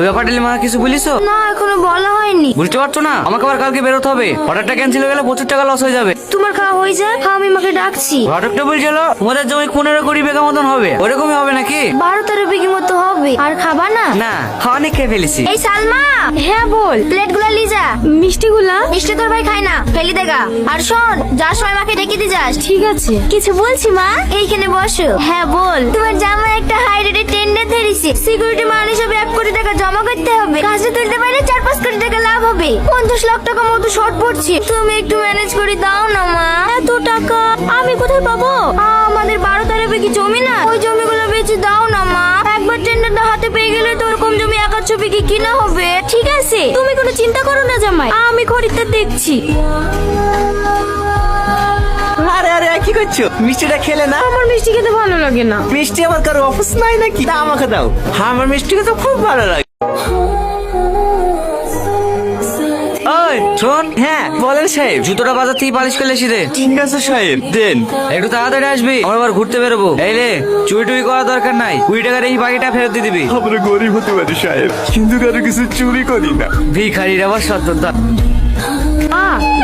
ব্যাপারটা মা কিছু বলিস? না, এখনো বলা হয়নি। বুঝতে পারছো না? আমাকে আবার কালকে বেরোতে হবে। অর্ডারটা ক্যান্সেল হয়ে গেলে প্রচুর টাকা লস হয়ে যাবে। তোমার খাওয়া হয়ে যায়, আমি মাকে ডাকছি। ঘটকটা বলছিল তোমাদের জমি 15-20 বিঘা মতন হবে, ওরকমই হবে নাকি? 12-13 বিঘি মতো হবে। আর খাবা না? না, অনেক খেয়ে ফেলেছি। এই সালমা, হ্যাঁ বল। প্লেট গুলা লিজা। মিষ্টি তোর ভাই খায় না, ফেলি দেগা। আর শোন, যার সময় মাকে ডেকে দিয়ে যাস। ঠিক আছে। কিছু বলছি মা? এইখানে বসো। হ্যাঁ বল। তোমার জামাই একটা হাই রেটে টেন্ডার ধরেছে, সিকিউরিটি মাল হিসেবে 1 কোটি টাকা জমা করতে হবে। কাজে তুলতে পারলে 4-5 কোটি টাকা লাভ হবে। 50 লাখ টাকা মতো শর্ট পড়ছে, তুমি একটু ম্যানেজ করে দাও না মা। এত টাকা আমি কোথায় পাবো? আমাদের 12-13 বিঘি জমি না, ওই জমিগুলো বেচে দাও না মা। একবার টেন্ডারটা হাতে পেয়ে গেলে তো ওরকম জমি 1-8 বিঘি কিনা হবে। ঠিক আছে, তুমি কোনো চিন্তা করো না জামাই, আমি খরিদ্দার দেখছি। আরে আরে কি করছো? মিষ্টিটা খেলে না? আমার মিষ্টি খেতে ভালো লাগে না। মিষ্টি আমার কারো অফিস নাই নাকি? তা আমাকে দাও। হ্যাঁ, আমার মিষ্টি খেতে খুব ভালো লাগে। ওই শোন, হ্যাঁ বলেন সাহেব। জুতোটা বাজার থেকে পালিশ করে এসে দে। ঠিক আছে সাহেব, দেন। একটু তাড়াতাড়ি আসবি, আমরা আবার ঘুরতে বেরোবো। এই রে, চুরি টুরি করার দরকার নাই। 20 টাকার এই বাকিটা ফেরত দিয়ে দিবি। আমরা গরিব হতে পারি সাহেব, কিন্তু কারো কিছু চুরি করি না। ভিখারির আবার সত্যতা।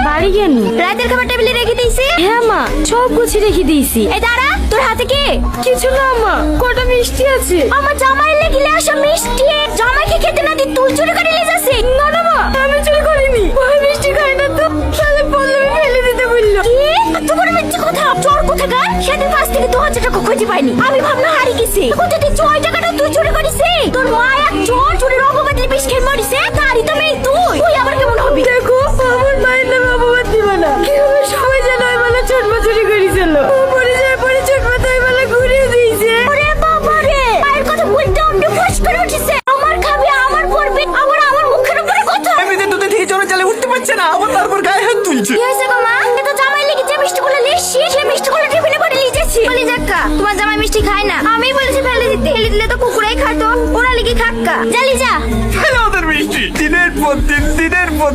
বাড়ি কেন? রাতের খাবার টেবিলে রেখে দিয়েছি। হ্যাঁ মা, সব গুছি রেখে দিয়েছি। এই দাঁড়া, তোর হাতে কি? কিছু না মা, কটা মিষ্টি আছে। আমার জামাই লেগিলে আসা মিষ্টি জামাইকে খেতে না দি তুই চুরি করে নিয়ে যাচ্ছিস। না না মা, আমি চুরি করিনি। ওই মিষ্টি খাই না তো, তাহলে বললে ফেলে দিতে বললো। কি এত বড় মিথ্যে কথা? চোর কোথাকার? সেদিন 5 থেকে 2000 টাকা খুঁজে পাইনি। আমি ভাবলাম হারিয়ে গেছে। কোথা থেকে 6 টাকাটা তুই চুরি করিস? তোর মা এক চোর, চুরির অপবাদে বিষ খেয়ে মরিছে। তারই তো মেয়ে তুই আবার কেমন হবি? দেখো, আমার মায়ের নামে অপবাদ দিবা না। কি হবে সবাই জানো ওই বেলা ছোটমা চুরি করেছিল। ও মরে যায় পরে ছোটমা তাই বেলা ঘুরিয়ে দিয়েছে। ওরে বাবা রে, মায়ের কথা বলতে অমনি ফস করে উঠেছে। আমার খাবি, আমার পড়বে, আবার আমার মুখের উপরে কথা। এমনিতে দুধে থেকে চলে চালে উঠতে পারছে না, আবার তারপর গায়ে হাত তুলছে। কি হয়েছে গো মা? এ তো জামাই লেগে যে মিষ্টিগুলো লিসছি, সেই মিষ্টিগুলো টিফিনে করে নিয়ে যাচ্ছি। বলি যাক্কা, তোমার জামাই মিষ্টি খায় না। আমি বলেছি ফেলে দিতে, ফেলে দিলে তো কুকুরাই খাতো। ওরা লিখে খাক্কা। জালি যা। ফেলে ওদের মিষ্টি। দিনের পর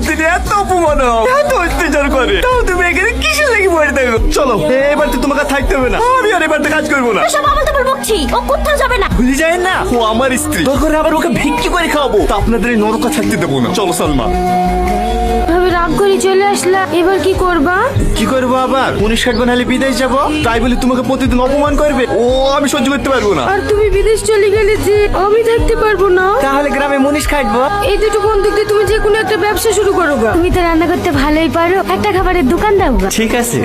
দিন এত অপমান হয়, এত অত্যাচার করে, তাও তুমি এখানে কিসের লেগে পড়ে থাকো? চলো, এবার তো তোমাকে থাকতে হবে না। আমি আর এবার তো কাজ করবো না। সব আমল তো বলছি, ও কোথাও যাবে না। ভুলে যায় না, ও আমার স্ত্রী। দরকার আবার ওকে ভিক্ষি করে খাওয়াবো, তা আপনাদের এই নরকা থাকতে দেবো না। চলো সালমা। ভাবে রাগ করে চলে আসলা, এবার কি করবা? কি করবো আবার? 19 বানালে বিদেশ যাবো, তাই বলে তোমাকে প্রতিদিন অপমান করবে? ও আমি সহ্য করতে পারবো না। আর তুমি বিদেশ চলে গেলে যে আমি থাকতে পারবো না। তাহলে গ্রামে মুনিশ খাটবো। এই দুটো বন্ধুক দিয়ে তুমি যে কোনো একটা ব্যবসা শুরু করো। তুমি তো রান্না করতে ভালোই পারো, একটা খাবারের দোকান দাও। ঠিক আছে।